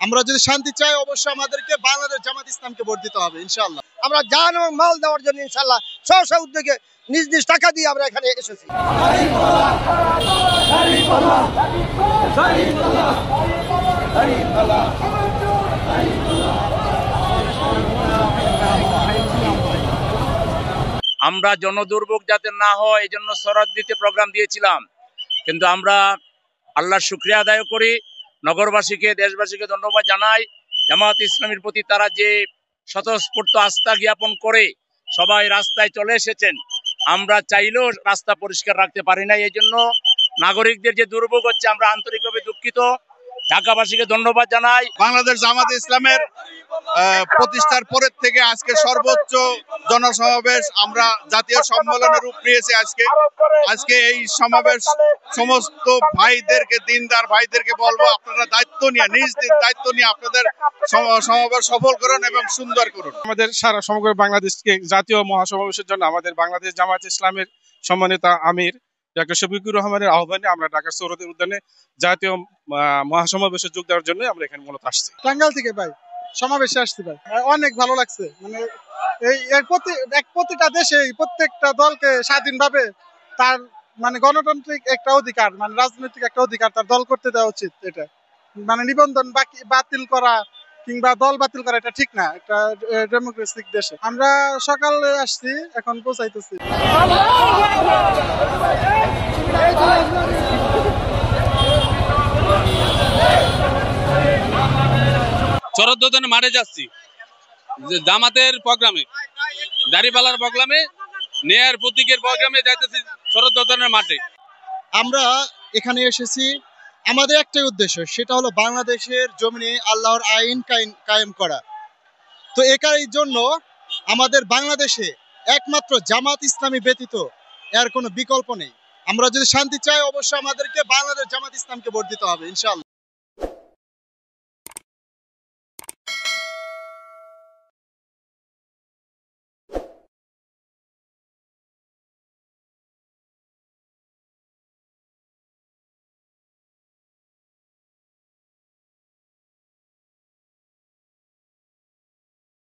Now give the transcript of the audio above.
আমরা যদি শান্তি চাই অবশ্যই আমাদেরকে বাংলাদেশ জামাত ইসলামকে ভোট দিতে হবে ইনশাআল্লাহ। আমরা জান এবং মাল দেওয়ার জন্য ইনশাআল্লাহ স্ব উদ্যোগে নিজ নিজ টাকা দিয়ে আমরা এখানে এসেছি। আমরা জনদুর্ভোগ যাতে না হয় এই জন্য সরাত দিতে প্রোগ্রাম দিয়েছিলাম, কিন্তু আমরা আল্লাহর শুকরিয়া আদায় করি, নগরবাসীকে দেশবাসীকে ধন্যবাদ জানাই। জামাত ইসলামীর প্রতি তারা যে স্বতঃস্ফূর্ত আস্থা জ্ঞাপন করে সবাই রাস্তায় চলে এসেছেন। আমরা চাইলেও রাস্তা পরিষ্কার রাখতে পারি না, এই জন্য নাগরিকদের যে দুর্ভোগ হচ্ছে আমরা আন্তরিকভাবে দুঃখিত। ঢাকাবাসীকে ধন্যবাদ জানাই। বাংলাদেশ জামাত ইসলামের প্রতিষ্ঠার পরের থেকে আজকে সর্বোচ্চ জনসমাবেশ, আমরা জাতীয় সম্মেলনের রূপ নিয়েছি। আজকে এই সমাবেশ সমস্ত ভাইদেরকে, দিনদার ভাইদেরকে বলবো, আপনারা দায়িত্ব নিয়ে নিজ দায়িত্ব নিয়ে আপনাদের সমাবেশ সফল করুন এবং সুন্দর করুন। আমাদের সারা সমগ্র বাংলাদেশকে জাতীয় মহাসমাবেশের জন্য আমাদের বাংলাদেশ জামাত ইসলামের সম্মানিত আমির ডক্টর শফিকুর রহমানের আহ্বানে আমরা ঢাকার সৌরদী উদ্যানে জাতীয় মহাসমাবেশে যোগ দেওয়ার জন্য আমরা এখানে মূলত আসছি। টাঙ্গাইল থেকে ভাই সমাবেশে আসছি ভাই, অনেক ভালো লাগছে। মানে প্রতিটা দেশে প্রত্যেকটা দলকে স্বাধীনভাবে তার মানে গণতান্ত্রিক একটা অধিকার, মানে রাজনৈতিক একটা অধিকার তার দল করতে দেওয়া উচিত। এটা মানে নিবন্ধন বাতিল করা কিংবা দল বাতিল করা এটা ঠিক না একটা ডেমোক্রেটিক দেশে। আমরা সকালে আসছি, এখন পৌঁছাইতেছি। শরৎ মাঠে যাচ্ছি জামাতের প্রোগ্রামে, দাড়িপাল্লার প্রোগ্রামে, নেয়ার প্রতীকের প্রোগ্রামে যাইতেছি শরৎ মাঠে। আমরা এখানে এসেছি আমাদের একটাই উদ্দেশ্য, সেটা হলো বাংলাদেশের জমিনে আল্লাহর আইন কায়েম করা। তো এই জন্য আমাদের বাংলাদেশে একমাত্র জামাত ইসলামী ব্যতীত এর কোনো বিকল্প নেই। আমরা যদি শান্তি চাই অবশ্যই আমাদেরকে বাংলাদেশ জামাত ইসলামকে ভোট দিতে হবে ইনশাআল্লাহ।